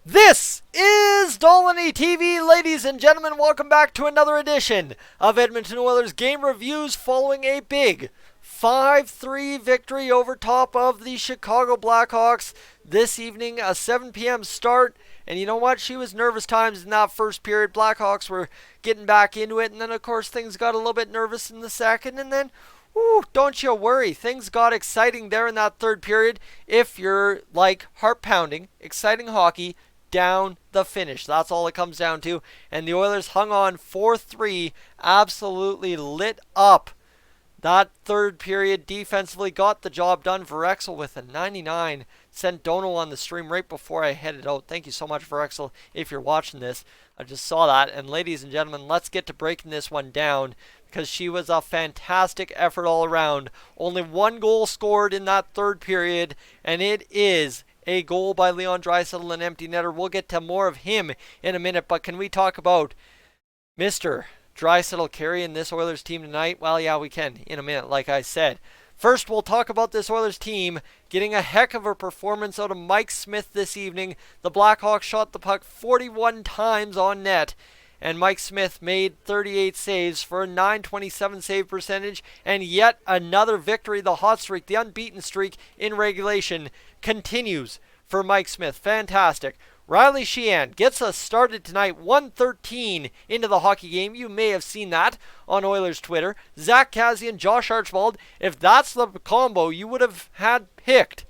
This is Dolynny TV, ladies and gentlemen. Welcome back to another edition of Edmonton Oilers game reviews following a big 5-3 victory over top of the Chicago Blackhawks this evening, a 7 p.m. start. And you know what? She was nervous times in that first period. Blackhawks were getting back into it, and then of course things got a little bit nervous in the second, and then don't you worry. Things got exciting there in that third period. If you're like heart pounding, exciting hockey down the finish. That's all it comes down to. And the Oilers hung on 4-3, absolutely lit up that third period defensively, got the job done. Draisaitl with a 99. Sent Dono on the stream right before I headed out. Thank you so much, Draisaitl, if you're watching this. I just saw that. And ladies and gentlemen, let's get to breaking this one down, because she was a fantastic effort all around. Only one goal scored in that third period, and it is a goal by Leon Draisaitl, an empty netter. We'll get to more of him in a minute, but can we talk about Mr. Draisaitl carrying this Oilers team tonight? Well, yeah, we can in a minute, like I said. First, we'll talk about this Oilers team getting a heck of a performance out of Mike Smith this evening. The Blackhawks shot the puck 41 times on net, and Mike Smith made 38 saves for a .927 save percentage, and yet another victory. The hot streak, the unbeaten streak in regulation, continues for Mike Smith. Fantastic. Riley Sheahan gets us started tonight, 1:13 into the hockey game. You may have seen that on Oilers Twitter. Zach Kassian, Josh Archibald, if that's the combo you would have had picked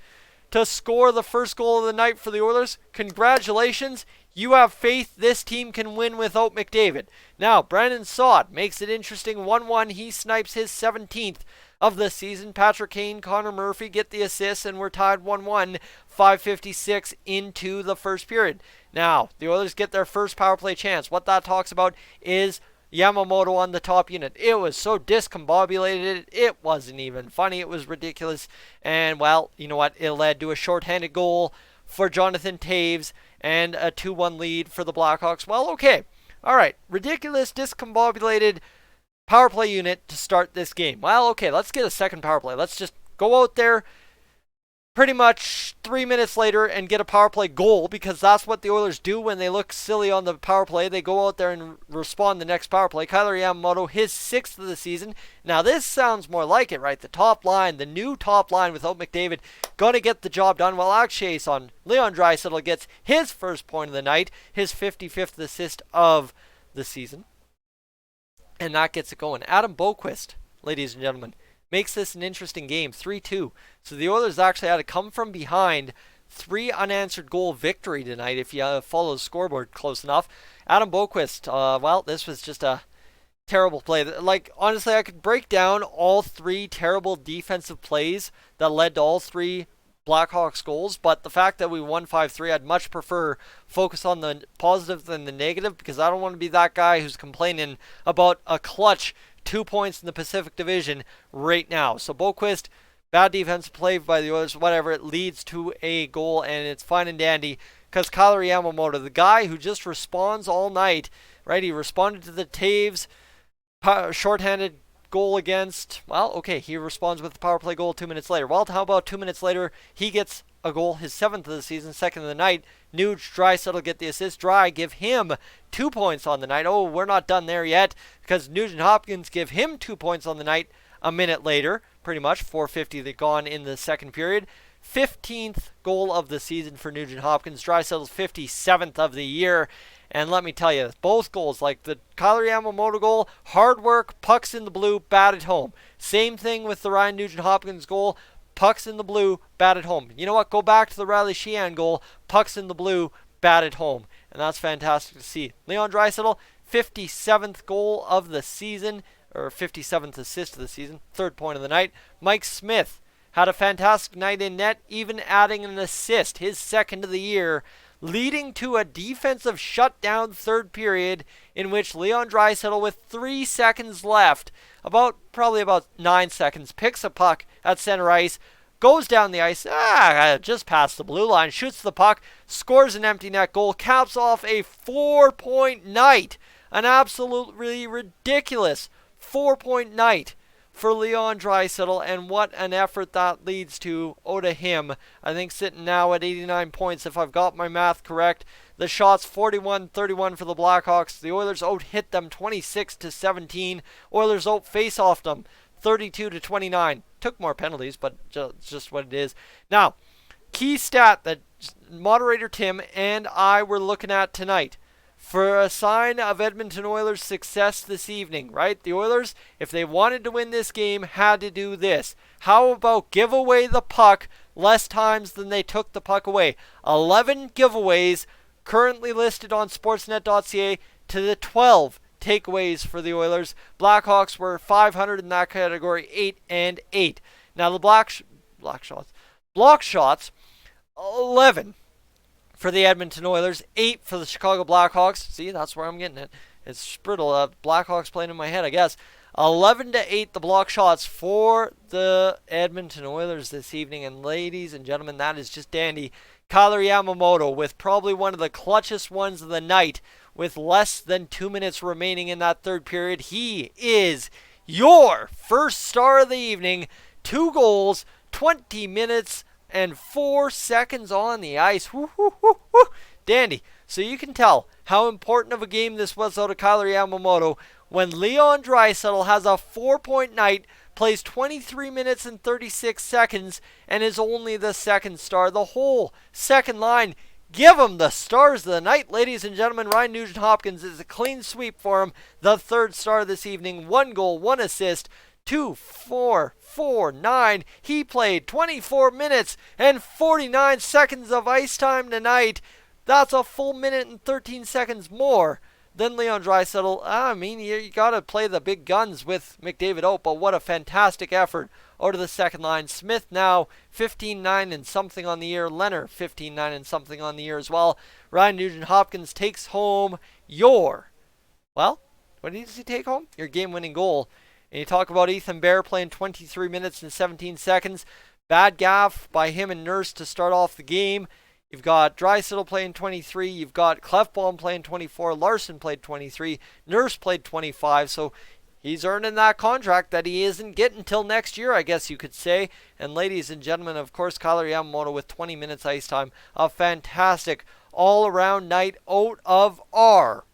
to score the first goal of the night for the Oilers, congratulations. You have faith this team can win without McDavid. Now, Brandon Saad makes it interesting, 1-1. He snipes his 17th of the season. Patrick Kane, Connor Murphy get the assists, and we're tied 1-1, 5:56 into the first period. Now, the Oilers get their first power play chance. What that talks about is Yamamoto on the top unit. It was so discombobulated, it wasn't even funny. It was ridiculous. And, well, you know what? It led to a shorthanded goal for Jonathan Toews and a 2-1 lead for the Blackhawks. Well, okay. All right. Ridiculous, discombobulated power play unit to start this game. Well, okay, let's get a second power play. Let's just go out there pretty much 3 minutes later and get a power play goal, because that's what the Oilers do when they look silly on the power play. They go out there and respond the next power play. Kailer Yamamoto, his 6th of the season. Now, this sounds more like it, right? The top line, the new top line without McDavid, going to get the job done. Well, actually, on Leon Draisaitl gets his first point of the night, his 55th assist of the season. And that gets it going. Adam Boqvist, ladies and gentlemen, makes this an interesting game, 3-2. So the Oilers actually had to come from behind. 3 unanswered goal victory tonight, if you follow the scoreboard close enough. Adam Boqvist, well, this was just a terrible play. Like, honestly, I could break down all 3 terrible defensive plays that led to all 3 Blackhawks goals, but the fact that we won 5-3, I'd much prefer focus on the positive than the negative, because I don't want to be that guy who's complaining about a clutch 2 points in the Pacific Division right now. So Boqvist, bad defensive play by the Oilers, whatever, it leads to a goal, and it's fine and dandy, because Kailer Yamamoto, the guy who just responds all night, right? He responded to the Toews shorthanded goal against, well, okay, he responds with the power play goal 2 minutes later. Well, how about 2 minutes later, he gets a goal, his 7th of the season, 2nd of the night. Nuge, Draisaitl get the assist. Dry give him 2 points on the night. Oh, we're not done there yet, because Nugent-Hopkins give him 2 points on the night a minute later, pretty much, 4:50 gone in the second period. 15th goal of the season for Nugent-Hopkins. Draisaitl's 57th of the year. And let me tell you, both goals, like the Kailer Yamamoto goal, hard work, pucks in the blue, batted home. Same thing with the Ryan Nugent-Hopkins goal, pucks in the blue, batted home. You know what? Go back to the Riley Sheahan goal, pucks in the blue, batted home. And that's fantastic to see. Leon Draisaitl, 57th goal of the season, or 57th assist of the season, 3rd point of the night. Mike Smith had a fantastic night in net, even adding an assist, his 2nd of the year, leading to a defensive shutdown third period in which Leon Draisaitl, with 3 seconds left, probably about 9 seconds, picks a puck at center ice, goes down the ice, just past the blue line, shoots the puck, scores an empty net goal, caps off a 4-point night, an absolutely ridiculous 4-point night for Leon Draisaitl, and what an effort that leads to out of him. I think sitting now at 89 points, if I've got my math correct. The shots 41-31 for the Blackhawks. The Oilers out-hit them 26-17. Oilers out-face-offed them 32-29. Took more penalties, but just what it is. Now, key stat that moderator Tim and I were looking at tonight for a sign of Edmonton Oilers' success this evening, right? The Oilers, if they wanted to win this game, had to do this. How about give away the puck less times than they took the puck away? 11 giveaways currently listed on sportsnet.ca to the 12 takeaways for the Oilers. Blackhawks were 500 in that category, 8 and 8. Now the block shots, 11 for the Edmonton Oilers, 8 for the Chicago Blackhawks. See, that's where I'm getting it. It's Spriddle, Blackhawks playing in my head, I guess. 11-8 the block shots for the Edmonton Oilers this evening. And ladies and gentlemen, that is just dandy. Kailer Yamamoto with probably one of the clutchest ones of the night with less than 2 minutes remaining in that third period. He is your first star of the evening. 2 goals, 20 minutes, and 4 seconds on the ice. Woo, woo, woo, woo. Dandy. So you can tell how important of a game this was out of Kailer Yamamoto when Leon Draisaitl has a 4-point night, plays 23 minutes and 36 seconds, and is only the second star. The whole second line, give him the stars of the night, ladies and gentlemen. Ryan Nugent-Hopkins is a clean sweep for him. The third star this evening, 1 goal, 1 assist, 2, 4, 4, 9. He played 24 minutes and 49 seconds of ice time tonight. That's a full minute and 13 seconds more than Leon Draisaitl. I mean, you got to play the big guns with McDavid out, but what a fantastic effort out of the second line. Smith now 15-9 and something on the year. Leonard 15-9 and something on the year as well. Ryan Nugent-Hopkins takes home your, well, what does he take home? Your game-winning goal. And you talk about Ethan Bear playing 23 minutes and 17 seconds. Bad gaff by him and Nurse to start off the game. You've got Draisaitl playing 23. You've got Clefbaum playing 24. Larson played 23. Nurse played 25. So he's earning that contract that he isn't getting until next year, I guess you could say. And ladies and gentlemen, of course, Kailer Yamamoto with 20 minutes ice time. A fantastic all-around night out of our.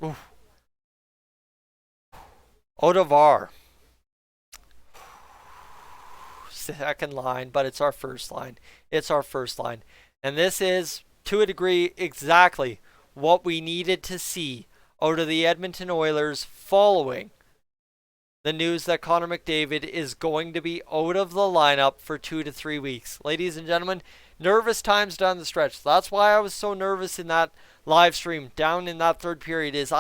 Oof. Out of our second line, but it's our first line. It's our first line. And this is, to a degree, exactly what we needed to see out of the Edmonton Oilers following the news that Connor McDavid is going to be out of the lineup for 2 to 3 weeks. Ladies and gentlemen, nervous times down the stretch. That's why I was so nervous in that live stream down in that third period is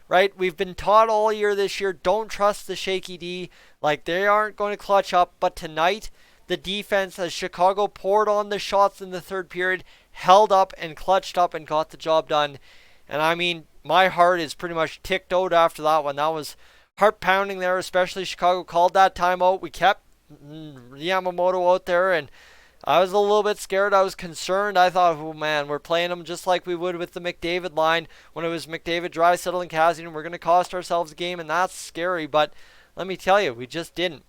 right, we've been taught all year this year, don't trust the shaky D. Like, they aren't going to clutch up. But tonight, the defense, as Chicago poured on the shots in the third period, held up and clutched up and got the job done. And I mean, my heart is pretty much ticked out after that one. That was heart pounding there, especially Chicago called that timeout. We kept Yamamoto out there, and I was a little bit scared. I was concerned. I thought, oh man, we're playing them just like we would with the McDavid line when it was McDavid, Draisaitl, and Kassian. We're going to cost ourselves a game, and that's scary. But let me tell you, we just didn't.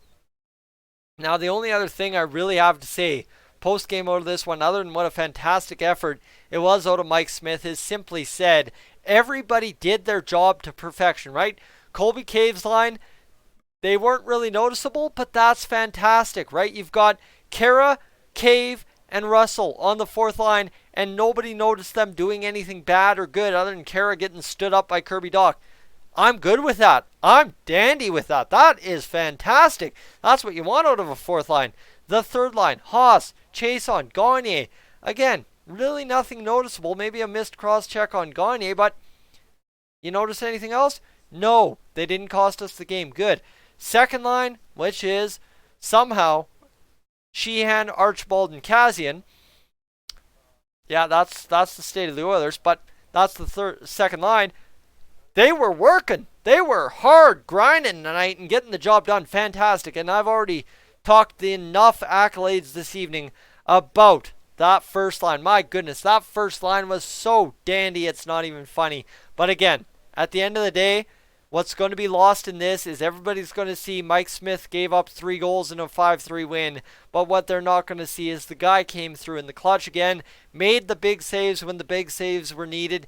Now, the only other thing I really have to say post-game out of this one, other than what a fantastic effort it was out of Mike Smith, is simply said, everybody did their job to perfection, right? Colby Cave's line, they weren't really noticeable, but that's fantastic, right? You've got Kara, Cave, and Russell on the fourth line, and nobody noticed them doing anything bad or good other than Kara getting stood up by Kirby Dach. I'm good with that. I'm dandy with that. That is fantastic. That's what you want out of a fourth line. The third line, Haas, Chason, Gagne. Again, really nothing noticeable. Maybe a missed cross-check on Gagne, but you notice anything else? No, they didn't cost us the game. Good. Second line, which is somehow Sheehan, Archibald, and Kassian. Yeah, that's the state of the Oilers, but that's the second line. They were working. They were hard grinding tonight and getting the job done. Fantastic. And I've already talked enough accolades this evening about that first line. My goodness, that first line was so dandy, it's not even funny. But again, at the end of the day, What's going to be lost in this is everybody's going to see Mike Smith gave up 3 goals in a 5-3 win, but what they're not going to see is the guy came through in the clutch again, made the big saves when the big saves were needed,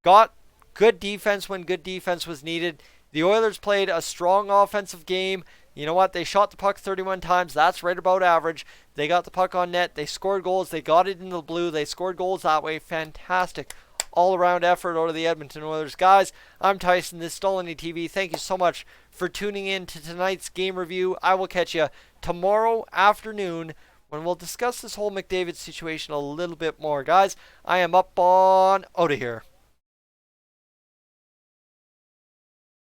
got good defense when good defense was needed. The Oilers played a strong offensive game. You know what? They shot the puck 31 times. That's right about average. They got the puck on net. They scored goals. They got it in the blue. They scored goals that way. Fantastic all-around effort out of the Edmonton Oilers. Guys, I'm Tyson. This is Dolynny TV. Thank you so much for tuning in to tonight's game review. I will catch you tomorrow afternoon when we'll discuss this whole McDavid situation a little bit more. Guys, I am up on out of here.